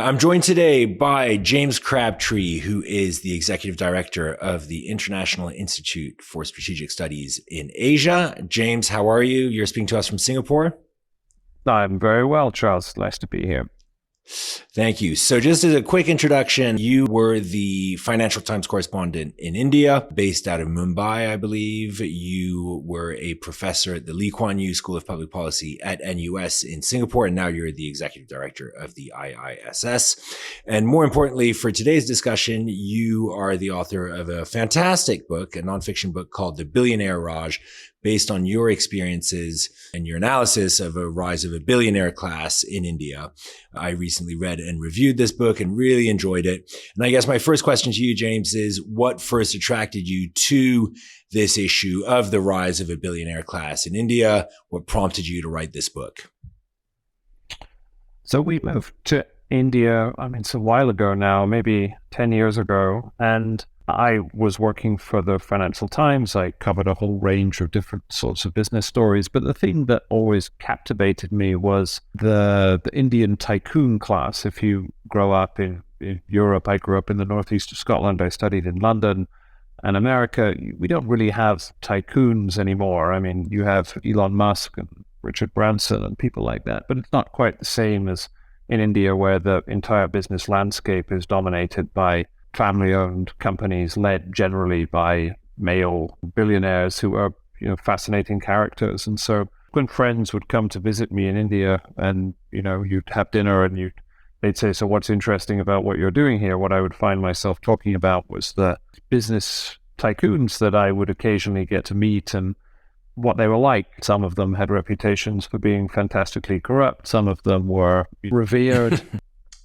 I'm joined today by James Crabtree, who is the Executive Director of the International Institute for Strategic Studies in Asia. James, how are you? You're speaking to us from Singapore. I'm very well, Charles. Nice to be here. Thank you. So just as a quick introduction, you were the Financial Times correspondent in India, based out of Mumbai, I believe. You were a professor at the Lee Kuan Yew School of Public Policy at NUS in Singapore, and now you're the executive director of the IISS. And more importantly, for today's discussion, you are the author of a fantastic book, a nonfiction book called The Billionaire Raj, based on your experiences and your analysis of a rise of a billionaire class in India. I recently read and reviewed this book and really enjoyed it. And I guess my first question to you, James, is what first attracted you to this issue of the rise of a billionaire class in India? What prompted you to write this book? So we moved to India, it's a while ago now, maybe 10 years ago, and I was working for the Financial Times. I covered a whole range of different sorts of business stories, but the thing that always captivated me was the Indian tycoon class. If you grow up in Europe, I grew up in the northeast of Scotland, I studied in London and America, we don't really have tycoons anymore. You have Elon Musk and Richard Branson and people like that, but it's not quite the same as in India, where the entire business landscape is dominated by family-owned companies led generally by male billionaires who are, fascinating characters. And so when friends would come to visit me in India and, you'd have dinner and they'd say, "So what's interesting about what you're doing here?" What I would find myself talking about was the business tycoons that I would occasionally get to meet and what they were like. Some of them had reputations for being fantastically corrupt. Some of them were revered.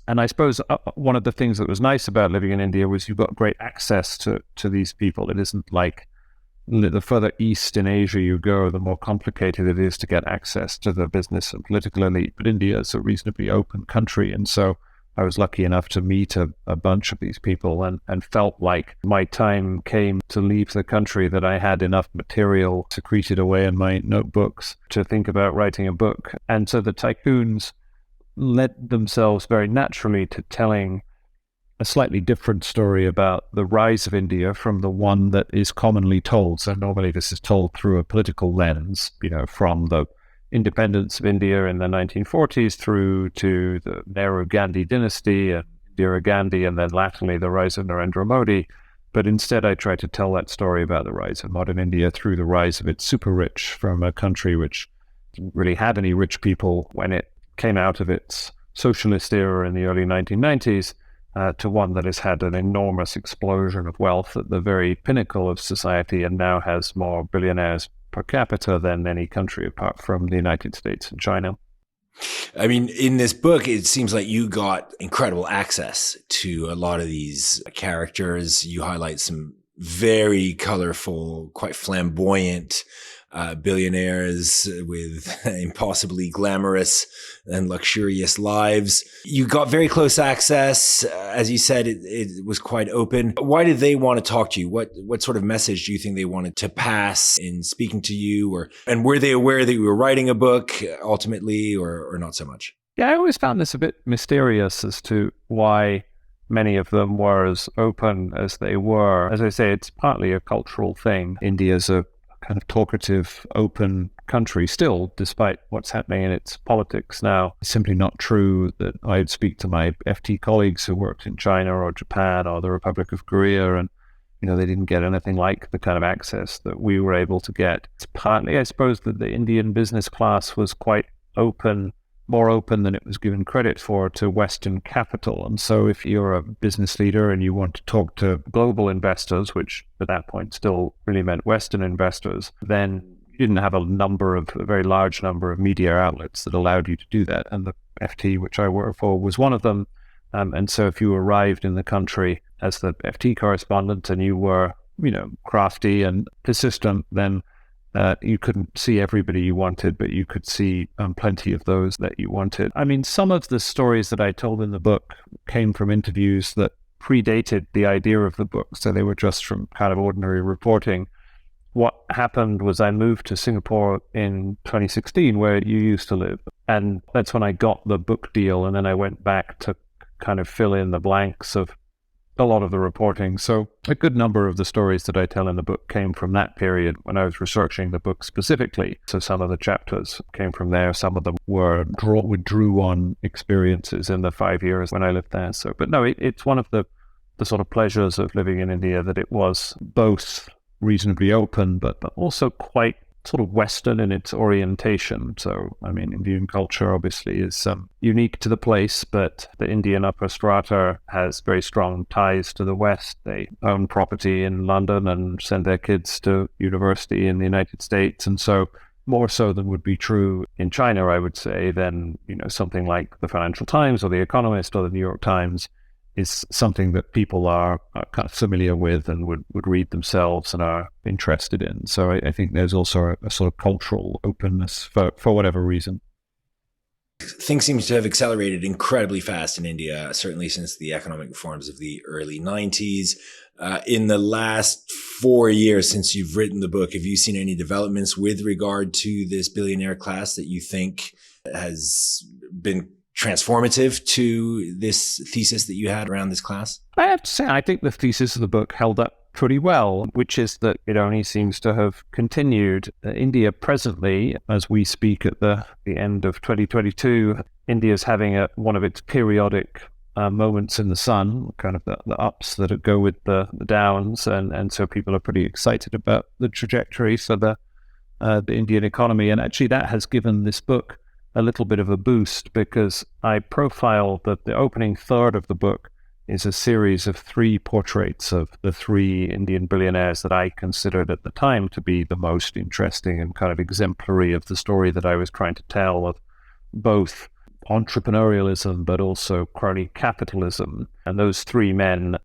And I suppose one of the things that was nice about living in India was you got great access to these people. It isn't like the further east in Asia you go, the more complicated it is to get access to the business and political elite. But India is a reasonably open country. And so I was lucky enough to meet a bunch of these people and felt like my time came to leave the country, that I had enough material secreted away in my notebooks to think about writing a book. And so the tycoons led themselves very naturally to telling a slightly different story about the rise of India from the one that is commonly told. So normally this is told through a political lens, from the independence of India in the 1940s through to the Nehru-Gandhi dynasty and Indira Gandhi, and then latterly the rise of Narendra Modi. But instead I try to tell that story about the rise of modern India through the rise of its super rich, from a country which didn't really have any rich people when it came out of its socialist era in the early 1990s to one that has had an enormous explosion of wealth at the very pinnacle of society and now has more billionaires per capita than any country apart from the United States and China. In this book, it seems like you got incredible access to a lot of these characters. You highlight some very colorful, quite flamboyant billionaires with impossibly glamorous and luxurious lives. You got very close access. As you said, it was quite open. Why did they want to talk to you? What sort of message do you think they wanted to pass in speaking to you? And were they aware that you were writing a book ultimately, or not so much? Yeah, I always found this a bit mysterious as to why many of them were as open as they were. As I say, it's partly a cultural thing. India's a kind of talkative, open country still, despite what's happening in its politics now. It's simply not true that I'd speak to my FT colleagues who worked in China or Japan or the Republic of Korea, and they didn't get anything like the kind of access that we were able to get. It's partly, I suppose, that the Indian business class was quite open, more open than it was given credit for, to Western capital. And so if you're a business leader and you want to talk to global investors, which at that point still really meant Western investors, then you didn't have a very large number of media outlets that allowed you to do that. And the FT, which I work for, was one of them. And so if you arrived in the country as the FT correspondent and you were, crafty and persistent, then you couldn't see everybody you wanted, but you could see plenty of those that you wanted. Some of the stories that I told in the book came from interviews that predated the idea of the book, so they were just from kind of ordinary reporting. What happened was I moved to Singapore in 2016, where you used to live, and that's when I got the book deal, and then I went back to kind of fill in the blanks of a lot of the reporting. So a good number of the stories that I tell in the book came from that period when I was researching the book specifically. So some of the chapters came from there. Some of them drew on experiences in the 5 years when I lived there. So, but no, it's one of the sort of pleasures of living in India that it was both reasonably open, but also quite sort of Western in its orientation. So, I mean, Indian culture obviously is unique to the place, but the Indian upper strata has very strong ties to the West. They own property in London and send their kids to university in the United States. And so more so than would be true in China, I would say, than, something like the Financial Times or the Economist or the New York Times is something that people are kind of familiar with and would read themselves and are interested in. So I think there's also a sort of cultural openness for whatever reason. Things seem to have accelerated incredibly fast in India, certainly since the economic reforms of the early 90s. In the last 4 years since you've written the book, have you seen any developments with regard to this billionaire class that you think has been transformative to this thesis that you had around this class? I have to say, I think the thesis of the book held up pretty well, which is that it only seems to have continued. India presently, as we speak at the end of 2022, India is having one of its periodic moments in the sun, kind of the ups that go with the downs, and so people are pretty excited about the trajectory for the Indian economy. And actually that has given this book a little bit of a boost, because I profile that the opening third of the book is a series of 3 portraits of the 3 Indian billionaires that I considered at the time to be the most interesting and kind of exemplary of the story that I was trying to tell, of both entrepreneurialism but also crony capitalism. And those 3 men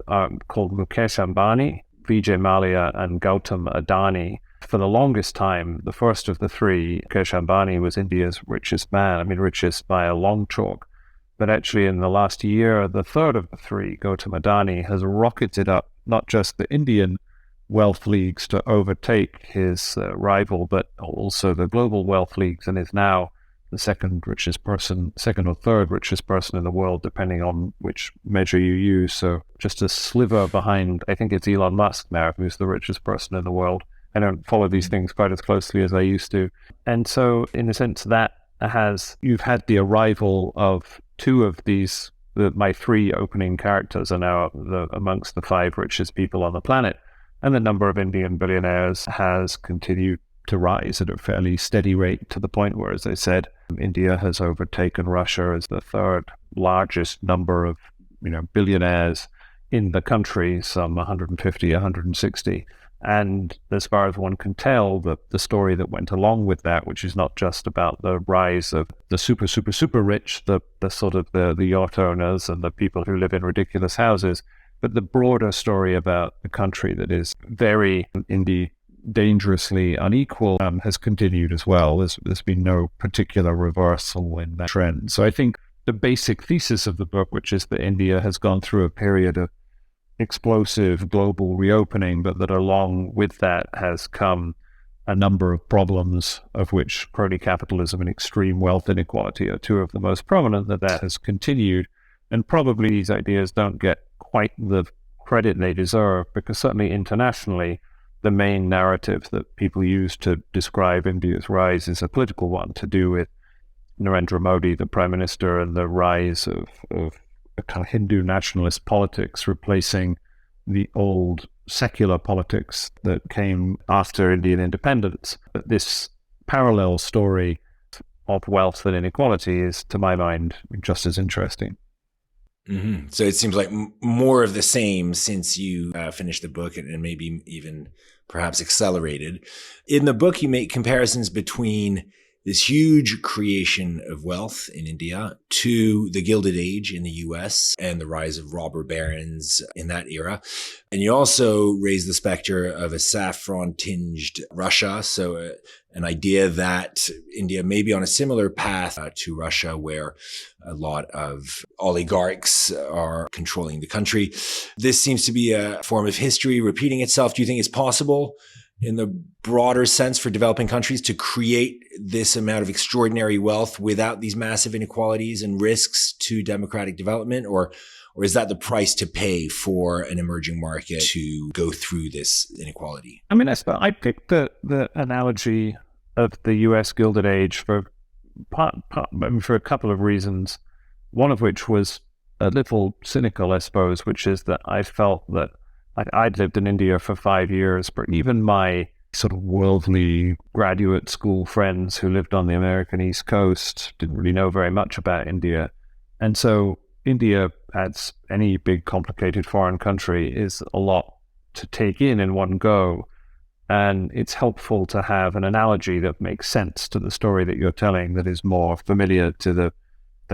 are called Mukesh Ambani, Vijay Mallya, and Gautam Adani. For the longest time, the first of the 3, Mukesh Ambani, was India's richest man. Richest by a long chalk. But actually in the last year, the third of the 3, Gautam Adani, has rocketed up not just the Indian wealth leagues to overtake his rival, but also the global wealth leagues, and is now the second or third richest person in the world, depending on which measure you use. So just a sliver behind, I think it's Elon Musk now, who's the richest person in the world. I don't follow these things quite as closely as I used to. And so in a sense you've had the arrival of 2 of these, my 3 opening characters are now amongst the 5 richest people on the planet. And the number of Indian billionaires has continued to rise at a fairly steady rate, to the point where, as I said, India has overtaken Russia as the 3rd largest number of billionaires in the country, some 150, 160. And as far as one can tell, the story that went along with that, which is not just about the rise of the super, super, super rich, the sort of the yacht owners and the people who live in ridiculous houses, but the broader story about a country that is very, indeed, dangerously unequal, has continued as well. There's been no particular reversal in that trend. So I think the basic thesis of the book, which is that India has gone through a period of explosive global reopening, but that along with that has come a number of problems, of which crony capitalism and extreme wealth inequality are 2 of the most prominent, that has continued. And probably these ideas don't get quite the credit they deserve, because certainly internationally, the main narrative that people use to describe India's rise is a political one, to do with Narendra Modi, the Prime Minister, and the rise of a kind of Hindu nationalist politics replacing the old secular politics that came after Indian independence. But this parallel story of wealth and inequality is, to my mind, just as interesting. Mm-hmm. So it seems like more of the same since you finished the book, and maybe even perhaps accelerated. In the book, you make comparisons between this huge creation of wealth in India to the Gilded Age in the US and the rise of robber barons in that era. And you also raise the specter of a saffron-tinged Russia. So an idea that India may be on a similar path to Russia, where a lot of oligarchs are controlling the country. This seems to be a form of history repeating itself. Do you think it's possible in the broader sense for developing countries to create this amount of extraordinary wealth without these massive inequalities and risks to democratic development? Or is that the price to pay for an emerging market to go through this inequality? I mean, I picked the analogy of the US Gilded Age for a couple of reasons. One of which was a little cynical, I suppose, which is that I felt that I'd lived in India for 5 years, but even my sort of worldly graduate school friends who lived on the American East Coast didn't really know very much about India. And so India, as any big, complicated foreign country, is a lot to take in one go. And it's helpful to have an analogy that makes sense to the story that you're telling, that is more familiar to the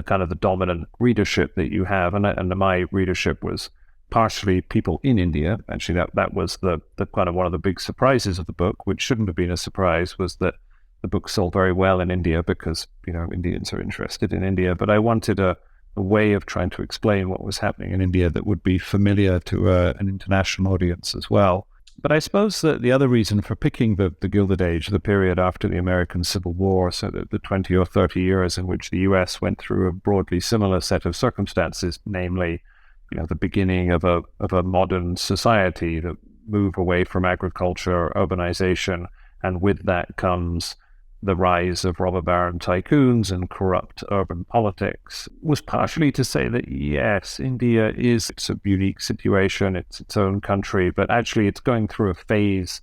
kind of the dominant readership that you have. And my readership was partially people in India. Actually, that was the kind of one of the big surprises of the book, which shouldn't have been a surprise, was that the book sold very well in India because, Indians are interested in India. But I wanted a way of trying to explain what was happening in India that would be familiar to an international audience as well. But I suppose that the other reason for picking the Gilded Age, the period after the American Civil War, so the 20 or 30 years in which the US went through a broadly similar set of circumstances, namely, the beginning of a modern society, the move away from agriculture, urbanization, and with that comes the rise of robber baron tycoons and corrupt urban politics, was partially to say that, yes, India it's a unique situation, it's its own country, but actually it's going through a phase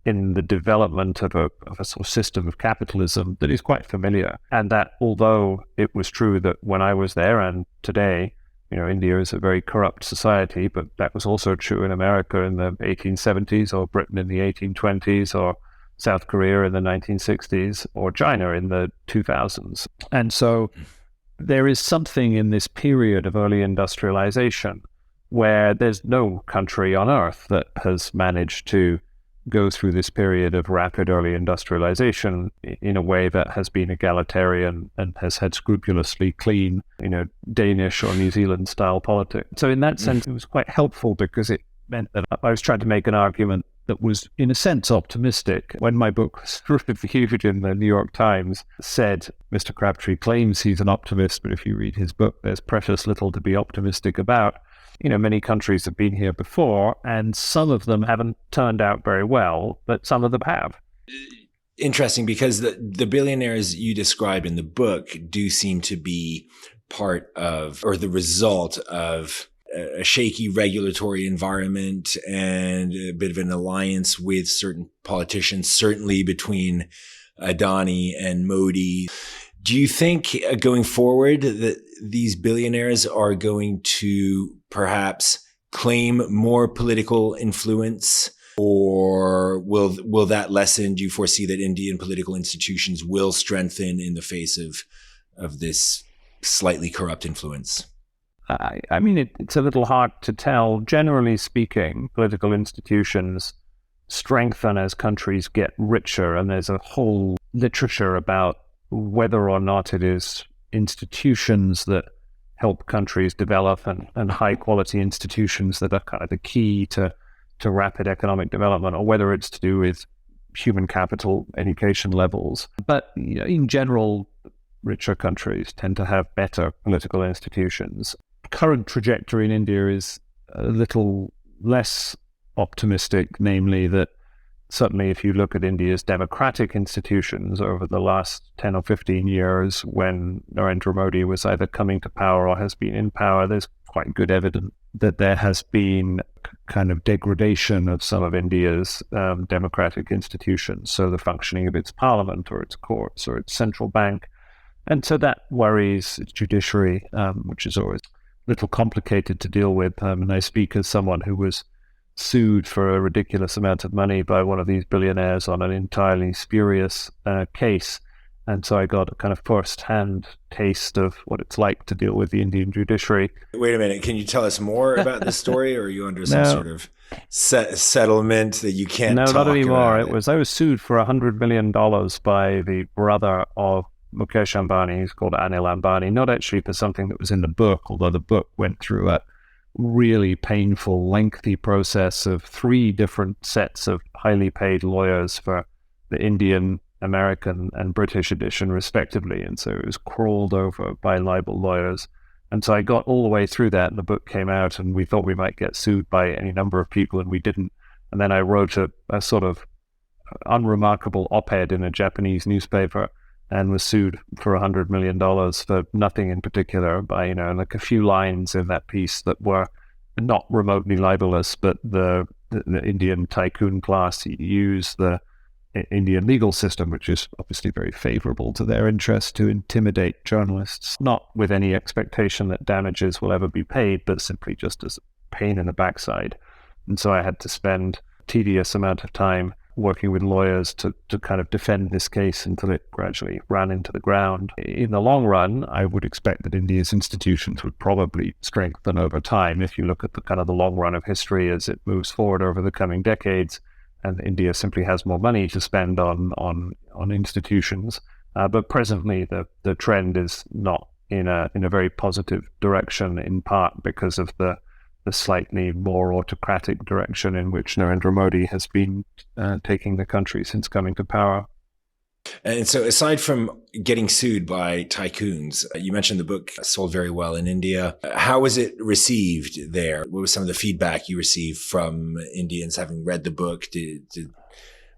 in the development of a sort of system of capitalism that is quite familiar. And that although it was true that when I was there and today, India is a very corrupt society, but that was also true in America in the 1870s, or Britain in the 1820s, or South Korea in the 1960s, or China in the 2000s. And so there is something in this period of early industrialization where there's no country on earth that has managed to go through this period of rapid early industrialization in a way that has been egalitarian and has had scrupulously clean, Danish or New Zealand style politics. So in that sense, it was quite helpful because it meant that I was trying to make an argument that was, in a sense, optimistic. When my book was reviewed in the New York Times, said, Mr. Crabtree claims he's an optimist, but if you read his book, there's precious little to be optimistic about. Many countries have been here before, and some of them haven't turned out very well, but some of them have. Interesting, because the billionaires you describe in the book do seem to be part of, or the result of, a shaky regulatory environment and a bit of an alliance with certain politicians, certainly between Adani and Modi. Do you think going forward that these billionaires are going to perhaps claim more political influence, or will that lessen? Do you foresee that Indian political institutions will strengthen in the face of this slightly corrupt influence? I mean, it's a little hard to tell. Generally speaking, political institutions strengthen as countries get richer, and there's a whole literature about whether or not it is institutions that help countries develop and high-quality institutions that are kind of the key to rapid economic development, or whether it's to do with human capital, education levels. But in general, richer countries tend to have better political institutions. Current trajectory in India is a little less optimistic, namely that certainly if you look at India's democratic institutions over the last 10 or 15 years, when Narendra Modi was either coming to power or has been in power, there's quite good evidence that there has been kind of degradation of some of India's democratic institutions, so the functioning of its parliament or its courts or its central bank. And so that worries its judiciary, which is always a little complicated to deal with. And I speak as someone who was sued for a ridiculous amount of money by one of these billionaires on an entirely spurious case. And so I got a kind of first-hand taste of what it's like to deal with the Indian judiciary. Wait a minute. Can you tell us more about this story, or are you under some sort of settlement that you can't talk about? No, not anymore. I was sued for $100 million by the brother of Mukesh Ambani. He's called Anil Ambani, not actually for something that was in the book, although the book went through a really painful, lengthy process of 3 different sets of highly paid lawyers for the Indian, American, and British edition, respectively. And so it was crawled over by libel lawyers. And so I got all the way through that, and the book came out, and we thought we might get sued by any number of people, and we didn't. And then I wrote a sort of unremarkable op-ed in a Japanese newspaper and was sued for $100 million for nothing in particular, by, like a few lines in that piece that were not remotely libelous, but the Indian tycoon class use the Indian legal system, which is obviously very favorable to their interest, to intimidate journalists, not with any expectation that damages will ever be paid, but simply just as a pain in the backside. And so I had to spend a tedious amount of time working with lawyers to kind of defend this case until it gradually ran into the ground. In the long run, I would expect that India's institutions would probably strengthen over time. If you look at the kind of the long run of history as it moves forward over the coming decades, and India simply has more money to spend on institutions. But presently, the trend is not in a very positive direction, in part because of the slightly more autocratic direction in which Narendra Modi has been taking the country since coming to power. And so aside from getting sued by tycoons, you mentioned the book sold very well in India. How was it received there? What was some of the feedback you received from Indians having read the book?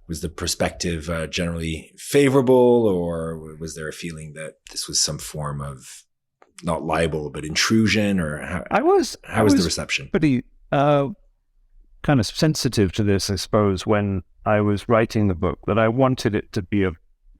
Was the perspective generally favorable, or was there a feeling that this was some form of not libel, but intrusion, or how was the reception? Pretty kind of sensitive to this, I suppose, when I was writing the book, that I wanted it to be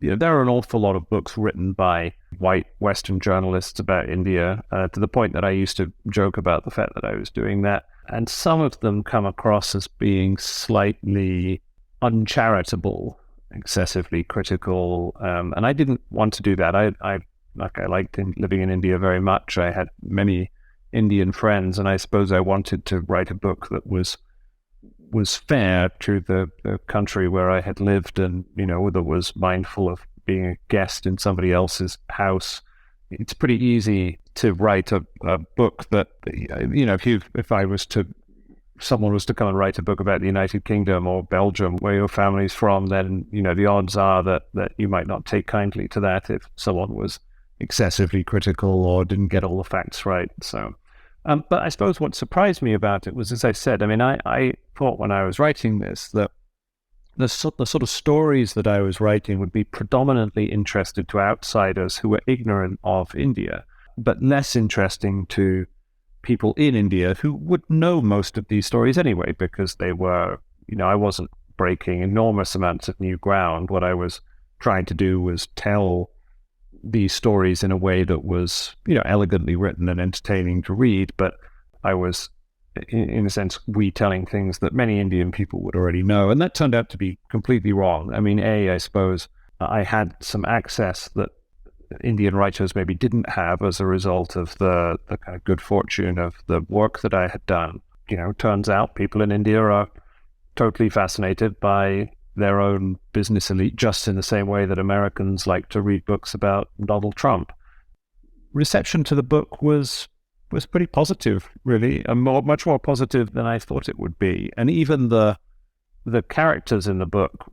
there are an awful lot of books written by white Western journalists about India, to the point that I used to joke about the fact that I was doing that. And some of them come across as being slightly uncharitable, excessively critical. And I didn't want to do that. I liked living in India very much. I had many Indian friends, and I suppose I wanted to write a book that was fair to the country where I had lived, and that was mindful of being a guest in somebody else's house. It's pretty easy to write a book that if someone was to come and write a book about the United Kingdom or Belgium, where your family's from, then the odds are that you might not take kindly to that if someone was excessively critical or didn't get all the facts right. So, but I suppose what surprised me about it was, as I said, I thought when I was writing this that the sort of stories that I was writing would be predominantly interested to outsiders who were ignorant of India, but less interesting to people in India who would know most of these stories anyway, because they were, I wasn't breaking enormous amounts of new ground. What I was trying to do was tell these stories in a way that was, elegantly written and entertaining to read, but I was, in a sense, retelling things that many Indian people would already know. And that turned out to be completely wrong. I suppose I had some access that Indian writers maybe didn't have as a result of the kind of good fortune of the work that I had done. Turns out people in India are totally fascinated by their own business elite, just in the same way that Americans like to read books about Donald Trump. Reception to the book was pretty positive, really, and much more positive than I thought it would be. And even the characters in the book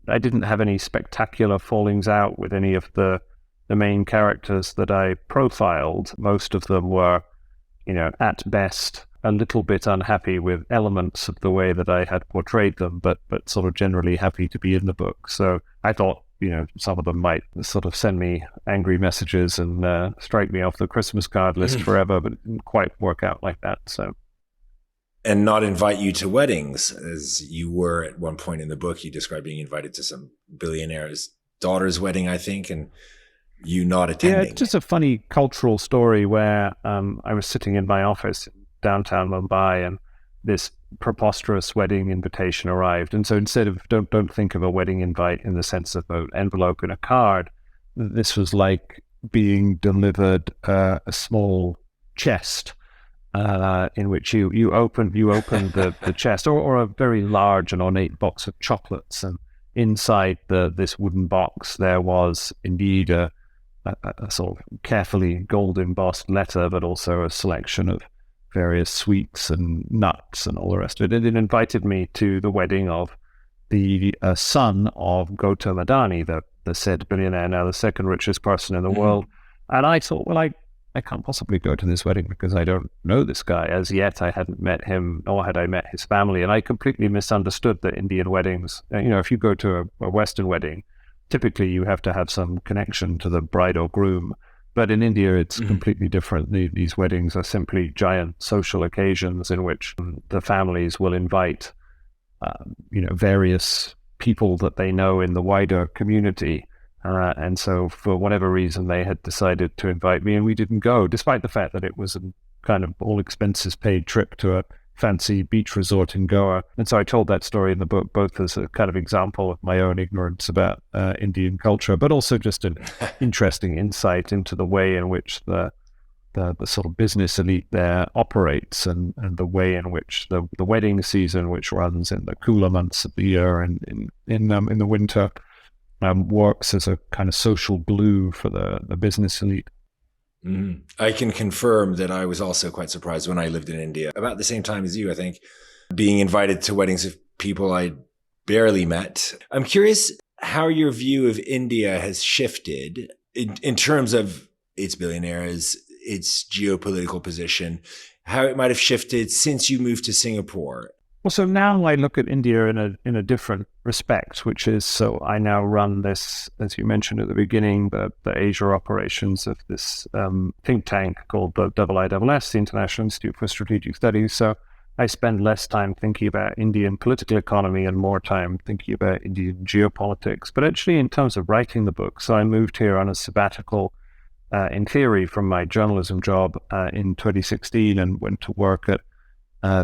I didn't have any spectacular fallings out with any of the main characters that I profiled. Most of them were, at best, a little bit unhappy with elements of the way that I had portrayed them, but sort of generally happy to be in the book. So I thought, some of them might sort of send me angry messages and strike me off the Christmas card list forever, but it didn't quite work out like that. So. And not invite you to weddings, as you were at one point in the book. You described being invited to some billionaire's daughter's wedding, I think, and you not attending. Yeah, it's just a funny cultural story where I was sitting in my office downtown Mumbai, and this preposterous wedding invitation arrived. And so instead of don't think of a wedding invite in the sense of an envelope and a card, this was like being delivered a small chest in which you open the chest, or a very large and ornate box of chocolates, and inside this wooden box there was indeed a sort of carefully gold embossed letter, but also a selection of various sweets and nuts and all the rest of it. And it invited me to the wedding of the son of Gautam Adani, the said billionaire, now the second richest person in the world. And I thought, well, I can't possibly go to this wedding because I don't know this guy. As yet, I hadn't met him, nor had I met his family. And I completely misunderstood that Indian weddings, if you go to a Western wedding, typically you have to have some connection to the bride or groom. But in India, it's completely different. These weddings are simply giant social occasions in which the families will invite, various people that they know in the wider community. And so for whatever reason, they had decided to invite me, and we didn't go, despite the fact that it was a kind of all expenses paid trip to a fancy beach resort in Goa. And so I told that story in the book, both as a kind of example of my own ignorance about Indian culture, but also just an interesting insight into the way in which the sort of business elite there operates, and the way in which the wedding season, which runs in the cooler months of the year and in the winter, works as a kind of social glue for the business elite. I can confirm that I was also quite surprised when I lived in India, about the same time as you, I think, being invited to weddings of people I barely met. I'm curious how your view of India has shifted in terms of its billionaires, its geopolitical position, how it might have shifted since you moved to Singapore. Well, so now I look at India in a different respect, which is, so I now run this, as you mentioned at the beginning, the Asia operations of this think tank called the IISS, the International Institute for Strategic Studies. So I spend less time thinking about Indian political economy and more time thinking about Indian geopolitics. But actually, in terms of writing the book, so I moved here on a sabbatical, in theory, from my journalism job in 2016 and went to work at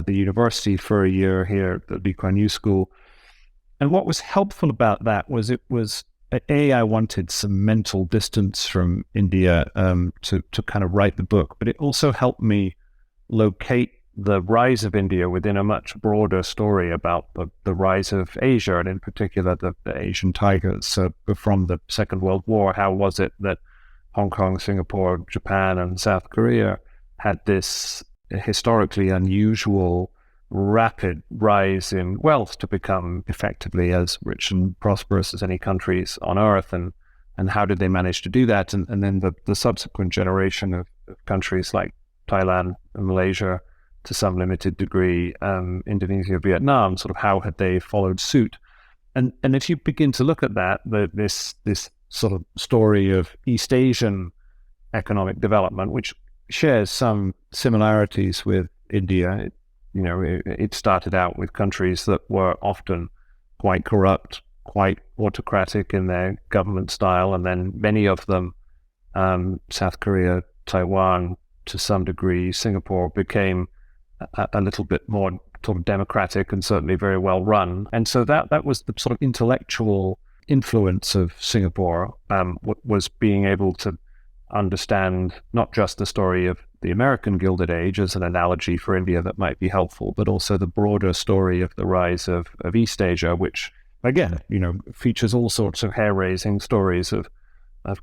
the university for a year here at the Lee Kuan Yew School. And what was helpful about that was I wanted some mental distance from India to kind of write the book, but it also helped me locate the rise of India within a much broader story about the rise of Asia, and in particular the Asian tigers. So from the Second World War, how was it that Hong Kong, Singapore, Japan, and South Korea had this historically unusual, rapid rise in wealth to become effectively as rich and prosperous as any countries on earth, and how did they manage to do that? And then the subsequent generation of countries like Thailand and Malaysia, to some limited degree, Indonesia, Vietnam, sort of how had they followed suit? And if you begin to look at that, this sort of story of East Asian economic development, which shares some similarities with India. It started out with countries that were often quite corrupt, quite autocratic in their government style, and then many of them, South Korea, Taiwan, to some degree, Singapore, became a little bit more sort of democratic and certainly very well run. And so that was the sort of intellectual influence of Singapore, was being able to understand not just the story of the American Gilded Age as an analogy for India that might be helpful, but also the broader story of the rise of East Asia, which, again, features all sorts of hair-raising stories of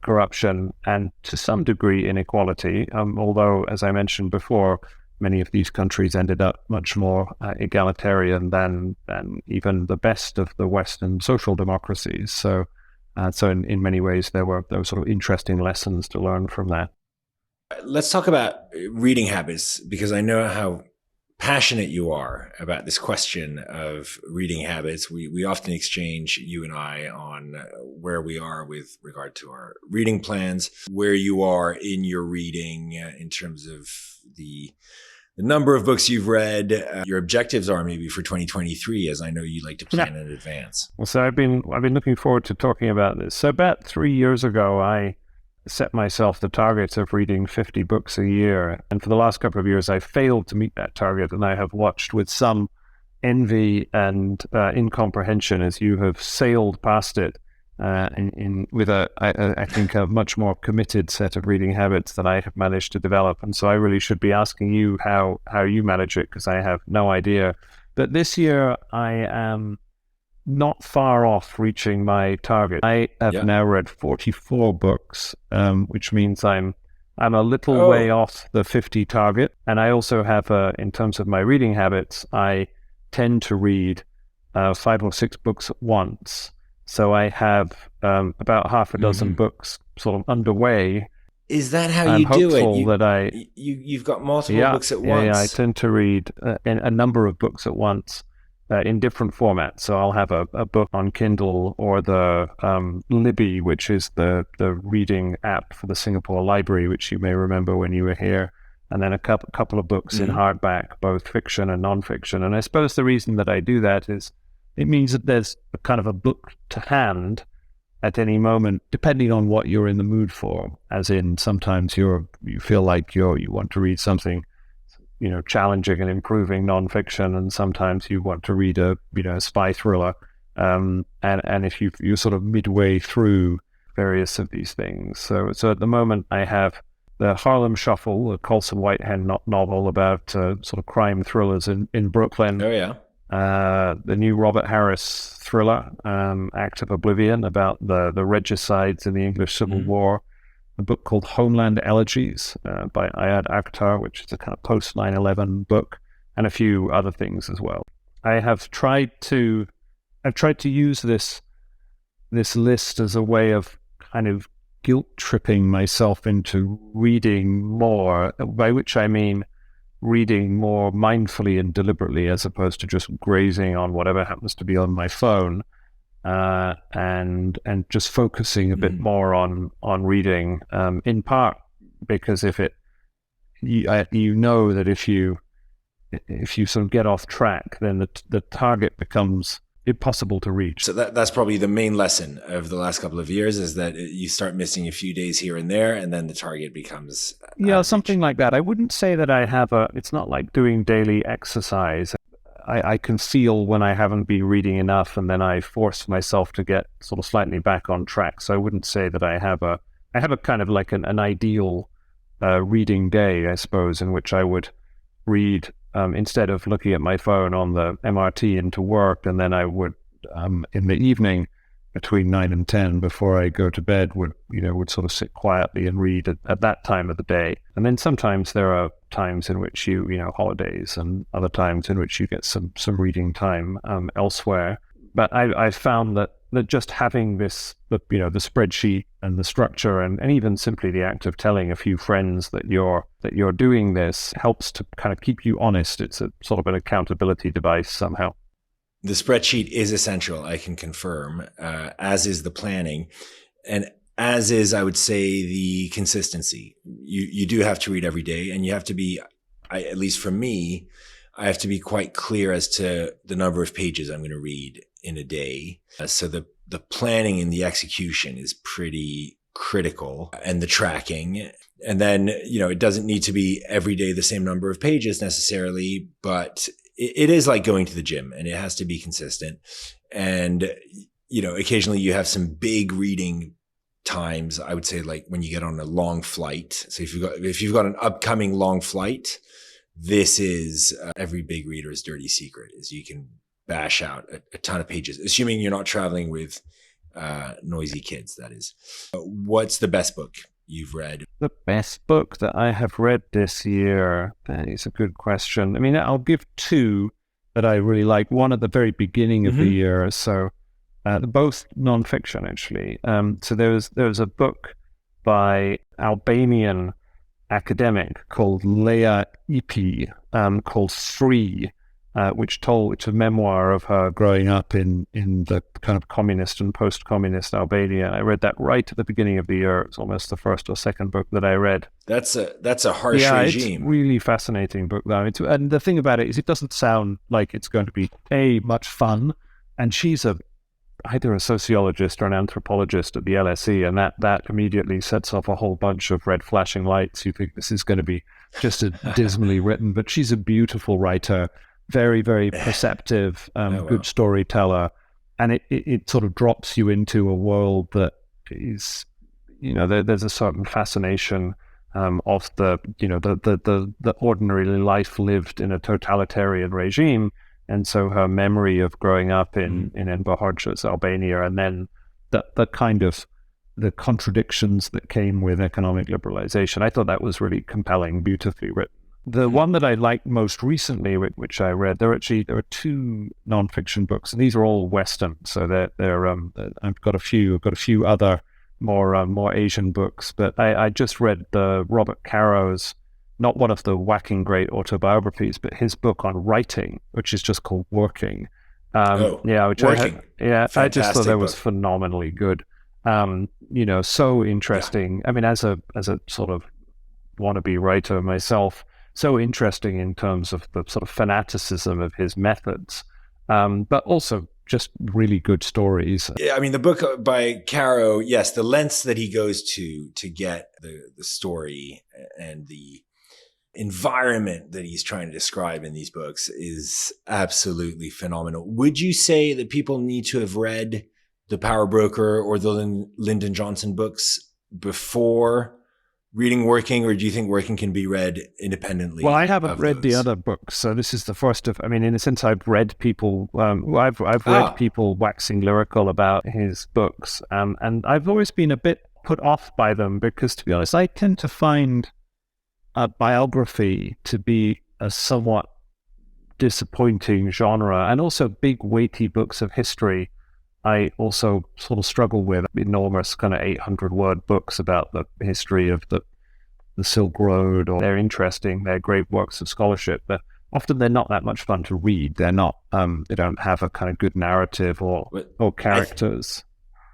corruption and, to some degree, inequality. Although, as I mentioned before, many of these countries ended up much more egalitarian than even the best of the Western social democracies. So in many ways, there were sort of interesting lessons to learn from that. Let's talk about reading habits, because I know how passionate you are about this question of reading habits. We often exchange, you and I, on where we are with regard to our reading plans, where you are in your reading in terms of the number of books you've read, your objectives are maybe for 2023, as I know you like to plan in advance. Well, so I've been looking forward to talking about this. So about 3 years ago, I set myself the target of reading 50 books a year. And for the last couple of years, I failed to meet that target. And I have watched with some envy and incomprehension as you have sailed past it with I think a much more committed set of reading habits that I have managed to develop. And so I really should be asking you how you manage it, because I have no idea. But this year I am not far off reaching my target. I have now read 44 books, which means I'm I'm a little way off the 50 target. And I also have, in terms of my reading habits, I tend to read 5 or 6 books at once. So I have about half a dozen books sort of underway. Is that how I'm you do it? hopeful that You've got multiple books at once. Yeah, I tend to read a number of books at once in different formats. So I'll have a book on Kindle or the Libby, which is the reading app for the Singapore Library, which you may remember when you were here, and then a couple of books in hardback, both fiction and nonfiction. And I suppose the reason that I do that is it means that there's a kind of a book to hand at any moment, depending on what you're in the mood for. As in, sometimes you feel like you want to read something, challenging and improving nonfiction, and sometimes you want to read a spy thriller. And if you're sort of midway through various of these things. So at the moment, I have the Harlem Shuffle, a Colson Whitehead novel about sort of crime thrillers in Brooklyn. Oh yeah. The new Robert Harris thriller, Act of Oblivion, about the regicides in the English Civil War. A book called Homeland Elegies by Ayad Akhtar, which is a kind of post 9/11 book, and a few other things as well. I've tried to use this list as a way of kind of guilt tripping myself into reading more, by which I mean reading more mindfully and deliberately, as opposed to just grazing on whatever happens to be on my phone, and just focusing a bit more on reading. In part because you know that if you sort of get off track, then the target becomes impossible to reach. So that's probably the main lesson of the last couple of years, is that you start missing a few days here and there, and then the target becomes something like that. I wouldn't say that I have it's not like doing daily exercise. I can feel when I haven't been reading enough, and then I force myself to get sort of slightly back on track. So I wouldn't say that I have a kind of like an ideal reading day, I suppose, in which I would read instead of looking at my phone on the MRT into work, and then I would in the evening between 9 and 10 before I go to bed would sort of sit quietly and read at that time of the day. And then sometimes there are times in which holidays, and other times in which you get some reading time elsewhere. But I found that just having the spreadsheet and the structure, and even simply the act of telling a few friends that you're doing this helps to kind of keep you honest. It's a sort of an accountability device somehow. The spreadsheet is essential, I can confirm, as is the planning, and as is, I would say, the consistency. You do have to read every day, and you have to be, at least for me, I have to be quite clear as to the number of pages I'm going to read in a day. So the planning and the execution is pretty critical, and the tracking. And then, it doesn't need to be every day the same number of pages necessarily, but it is like going to the gym, and it has to be consistent. And, occasionally you have some big reading times. I would say, like when you get on a long flight. So if you've got an upcoming long flight, this is every big reader's dirty secret, is you can bash out a ton of pages, assuming you're not traveling with noisy kids, that is. What's the best book you've read? The best book that I have read this year, that is a good question. I mean, I'll give two that I really like. One at the very beginning of the year, so both nonfiction, actually. So there's a book by Albanian academic called Leia Ipi, called Free, which is a memoir of her growing up in the kind of communist and post-communist Albania. I read that right at the beginning of the year. It's almost the first or second book that I read. That's a harsh regime. It's a really fascinating book, though. And the thing about it is, it doesn't sound like it's going to be much fun. And she's either a sociologist or an anthropologist at the LSE, and that immediately sets off a whole bunch of red flashing lights. You think this is going to be just a dismally written, but she's a beautiful writer. Very, very perceptive, good storyteller. And it sort of drops you into a world that is, there's a certain fascination of the ordinary life lived in a totalitarian regime. And so her memory of growing up in Enver Hoxha's Albania, and then the kind of the contradictions that came with economic liberalization. I thought that was really compelling, beautifully written. The one that I liked most recently, which I read, there are two nonfiction books, and these are all Western. So I've got a few other more Asian books, but I just read the Robert Caro's, not one of the whacking great autobiographies, but his book on writing, which is just called Working. Working. I just thought that book. was phenomenally good. So interesting. Yeah. I mean, as a sort of wannabe writer myself, so interesting in terms of the sort of fanaticism of his methods, but also just really good stories. Yeah, I mean, the book by Caro, yes, the lengths that he goes to get the story and the environment that he's trying to describe in these books is absolutely phenomenal. Would you say that people need to have read The Power Broker or the Lyndon Johnson books before reading Working, or do you think Working can be read independently? Well, I haven't read the other books, so this is the first of. I mean, in a sense, I've read people. I've read people waxing lyrical about his books, and I've always been a bit put off by them because, to be honest, I tend to find a biography to be a somewhat disappointing genre, and also big, weighty books of history I also sort of struggle with. Enormous kind of 800-word books about the history of the Silk Road, or they're interesting, they're great works of scholarship, but often they're not that much fun to read. They're not, they don't have a kind of good narrative or characters.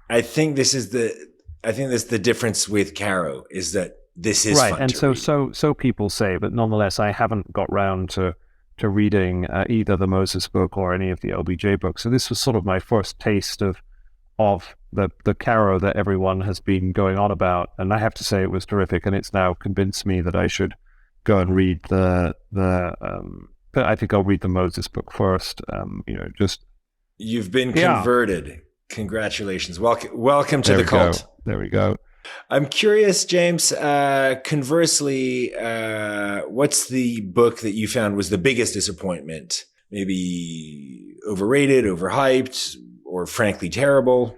I think this is the difference with Caro, is that this is right, fun and to read. So people say, but nonetheless, I haven't got round to reading either the Moses book or any of the LBJ books. So this was sort of my first taste of the Caro that everyone has been going on about, and I have to say it was terrific. And it's now convinced me that I should go and read but I think I'll read the Moses book first. You've been converted. Congratulations. Welcome to the cult. There we go. I'm curious, James, conversely, what's the book that you found was the biggest disappointment? Maybe overrated, overhyped, or frankly terrible?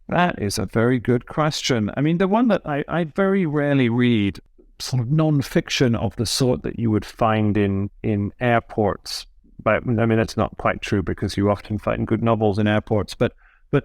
That is a very good question. I mean, the one that I very rarely read, sort of non-fiction of the sort that you would find in airports. But I mean, that's not quite true, because you often find good novels in airports, but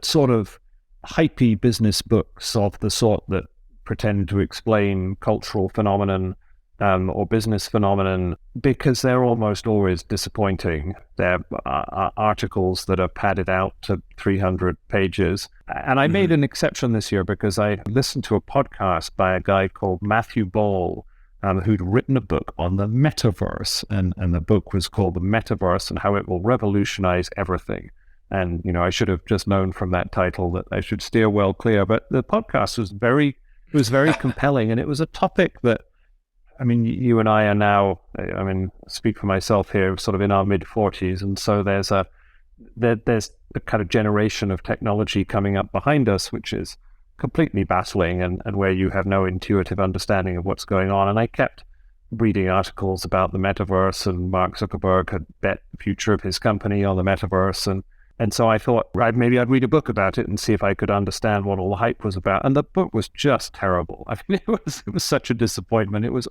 sort of hypey business books of the sort that pretend to explain cultural phenomenon or business phenomenon, because they're almost always disappointing. They're articles that are padded out to 300 pages. And I made an exception this year because I listened to a podcast by a guy called Matthew Ball, who'd written a book on the metaverse. And the book was called The Metaverse and How It Will Revolutionize Everything. And, I should have just known from that title that I should steer well clear. But the podcast was very compelling. And it was a topic that, I mean, you and I are now, speak for myself here, sort of in our mid-40s. And so there's a kind of generation of technology coming up behind us, which is completely baffling and where you have no intuitive understanding of what's going on. And I kept reading articles about the metaverse, and Mark Zuckerberg had bet the future of his company on the metaverse. And so I thought, maybe I'd read a book about it and see if I could understand what all the hype was about. And the book was just terrible. I mean, it was such a disappointment. It was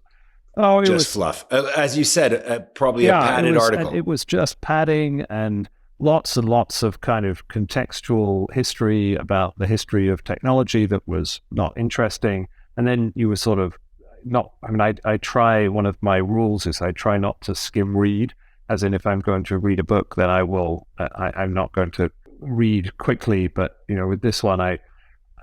fluff. As you said, probably a padded article. It was just padding and lots and lots of kind of contextual history about the history of technology that was not interesting. And then you were sort of one of my rules is I try not to skim read. As in, if I'm going to read a book, then I'm not going to read quickly. But, with this one, I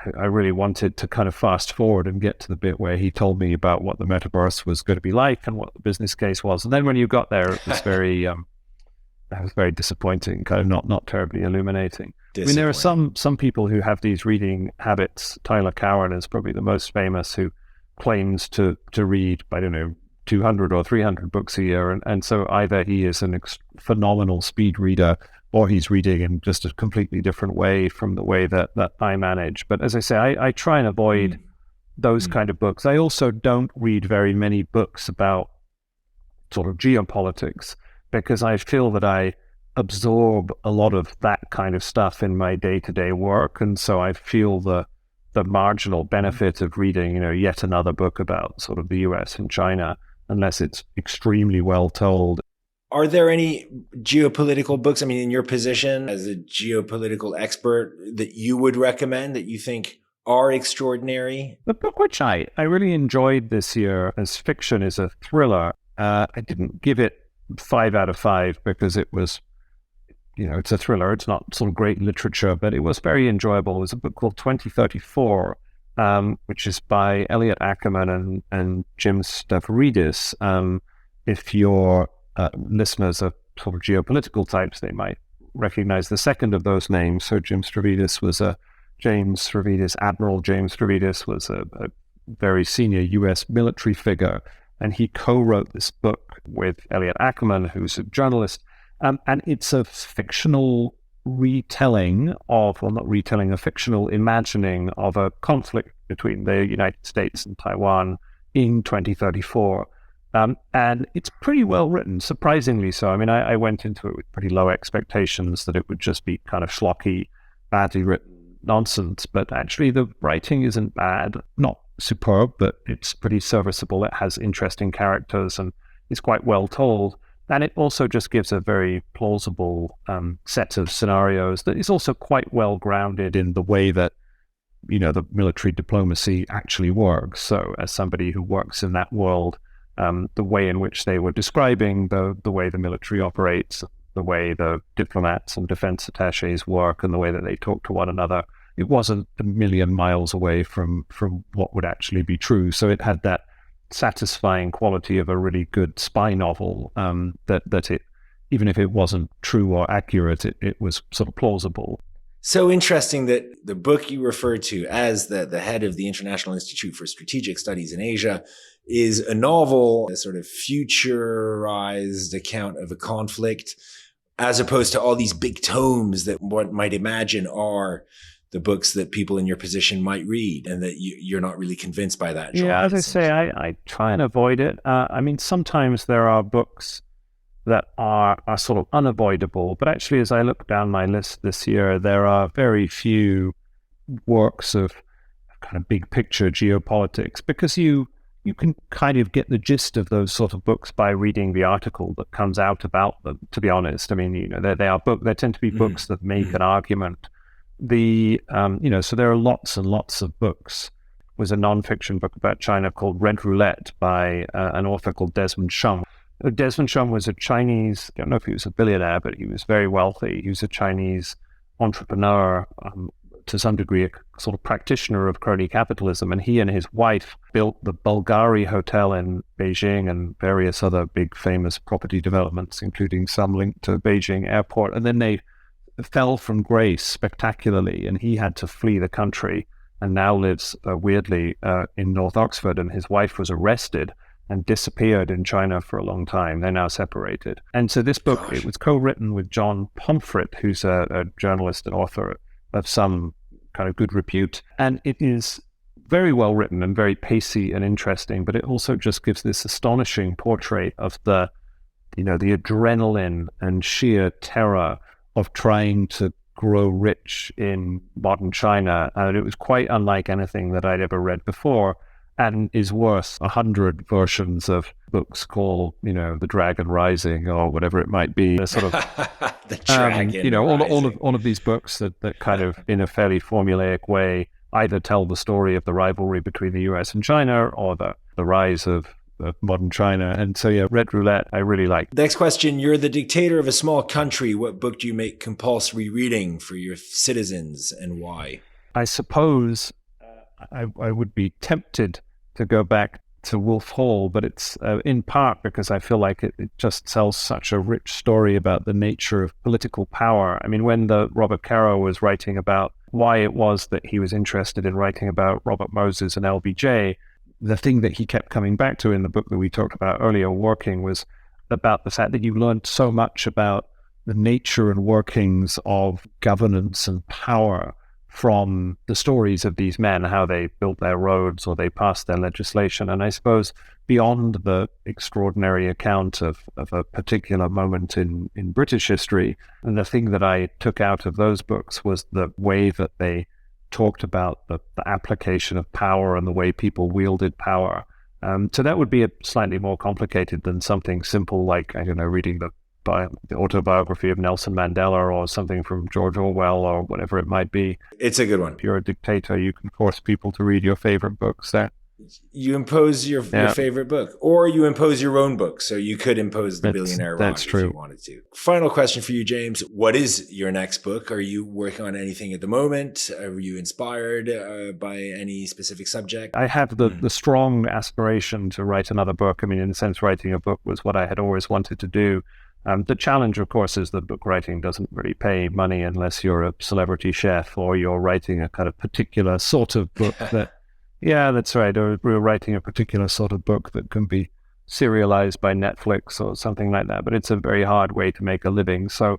really wanted to kind of fast forward and get to the bit where he told me about what the metaverse was going to be like and what the business case was. And then when you got there, it was very disappointing, kind of not terribly illuminating. I mean, there are some people who have these reading habits. Tyler Cowen is probably the most famous, who claims to read, 200 or 300 books a year. And so either he is a phenomenal speed reader, or he's reading in just a completely different way from the way that I manage. But as I say, I try and avoid those kind of books. I also don't read very many books about sort of geopolitics, because I feel that I absorb a lot of that kind of stuff in my day-to-day work. And so I feel the the marginal benefit of reading, yet another book about sort of the US and China, unless it's extremely well told. Are there any geopolitical books, I mean, in your position as a geopolitical expert, that you would recommend that you think are extraordinary? The book which I really enjoyed this year as fiction is a thriller. I didn't give it 5 out of 5 because it was, it's a thriller. It's not sort of great literature, but it was very enjoyable. It was a book called 2034, which is by Elliot Ackerman and Jim Stavridis. If your listeners are sort of geopolitical types, they might recognize the second of those names. So Admiral James Stavridis was a very senior U.S. military figure, and he co-wrote this book with Elliot Ackerman, who's a journalist, and it's a fictional retelling of, well, not retelling, a fictional imagining of a conflict between the United States and Taiwan in 2034. And it's pretty well written, surprisingly so. I mean, I went into it with pretty low expectations that it would just be kind of schlocky, badly written nonsense, but actually the writing isn't bad, not superb, but it's pretty serviceable. It has interesting characters and is quite well told. And it also just gives a very plausible set of scenarios that is also quite well grounded in the way that, the military diplomacy actually works. So as somebody who works in that world, the way in which they were describing the way the military operates, the way the diplomats and defense attaches work, and the way that they talk to one another, it wasn't a million miles away from what would actually be true. So it had that satisfying quality of a really good spy novel, that it, even if it wasn't true or accurate, it was sort of plausible. So interesting that the book you refer to as the head of the International Institute for Strategic Studies in Asia is a novel, a sort of futurized account of a conflict, as opposed to all these big tomes that one might imagine are the books that people in your position might read, and that you're not really convinced by that genre. Yeah, as I say, I try and avoid it. I mean, sometimes there are books that are sort of unavoidable, but actually, as I look down my list this year, there are very few works of kind of big picture geopolitics, because you can kind of get the gist of those sort of books by reading the article that comes out about them, to be honest. I mean, they tend to be books that make an argument. So there are lots and lots of books. There was a nonfiction book about China called Red Roulette by an author called Desmond Shum. Desmond Shum was a Chinese, I don't know if he was a billionaire, but he was very wealthy. He was a Chinese entrepreneur, to some degree, a sort of practitioner of crony capitalism. And he and his wife built the Bulgari Hotel in Beijing and various other big famous property developments, including some linked to Beijing airport. And then they fell from grace spectacularly, and he had to flee the country and now lives weirdly in North Oxford. And his wife was arrested and disappeared in China for a long time. They're now separated. And so this book, it was co-written with John Pomfret, who's a journalist and author of some kind of good repute. And it is very well written and very pacey and interesting, but it also just gives this astonishing portrait of the adrenaline and sheer terror of trying to grow rich in modern China. And it was quite unlike anything that I'd ever read before, and is worth 100 versions of books called, The Dragon Rising or whatever it might be. They're sort of The Dragon Rising. all of these books that kind of, in a fairly formulaic way, either tell the story of the rivalry between the US and China, or the rise of modern China. And so, yeah, Red Roulette, I really like. Next question. You're the dictator of a small country. What book do you make compulsory reading for your citizens, and why? I suppose I would be tempted to go back to Wolf Hall, but it's in part because I feel like it just tells such a rich story about the nature of political power. I mean, when Robert Caro was writing about why it was that he was interested in writing about Robert Moses and LBJ, the thing that he kept coming back to in the book that we talked about earlier, Working, was about the fact that you learned so much about the nature and workings of governance and power from the stories of these men, how they built their roads or they passed their legislation. And I suppose beyond the extraordinary account of a particular moment in British history, and the thing that I took out of those books was the way that they talked about the application of power and the way people wielded power. So that would be slightly more complicated than something simple like, I don't know, reading the autobiography of Nelson Mandela or something from George Orwell or whatever it might be. It's a good one. If you're a dictator, you can force people to read your favorite books. You impose your favorite book, or you impose your own book. So you could impose the Billionaire Raj if you wanted to. Final question for you, James. What is your next book? Are you working on anything at the moment? Are you inspired by any specific subject? I have the strong aspiration to write another book. I mean, in a sense, writing a book was what I had always wanted to do. The challenge, of course, is that book writing doesn't really pay money unless you're a celebrity chef or you're writing a kind of particular sort of book that... Yeah, that's right. Or we're writing a particular sort of book that can be serialized by Netflix or something like that. But it's a very hard way to make a living. So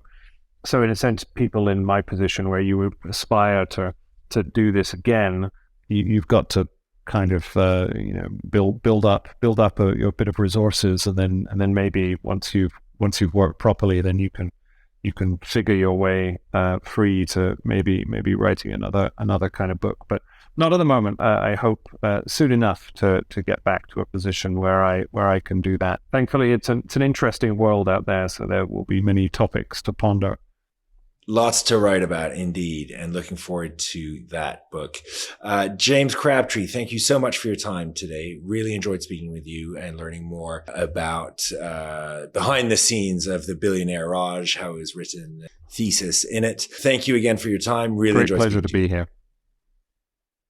in a sense, people in my position where you aspire to do this again, you've got to kind of build up a bit of resources, and then maybe once you've worked properly, then you can figure your way free to maybe writing another kind of book. But not at the moment. I hope soon enough to get back to a position where I can do that. Thankfully, it's an interesting world out there, so there will be many topics to ponder. Lots to write about, indeed, and looking forward to that book. James Crabtree, thank you so much for your time today. Really enjoyed speaking with you and learning more about behind the scenes of the Billionaire Raj, how it was written, thesis in it. Thank you again for your time. Really enjoyed speaking to you. Great pleasure to be here.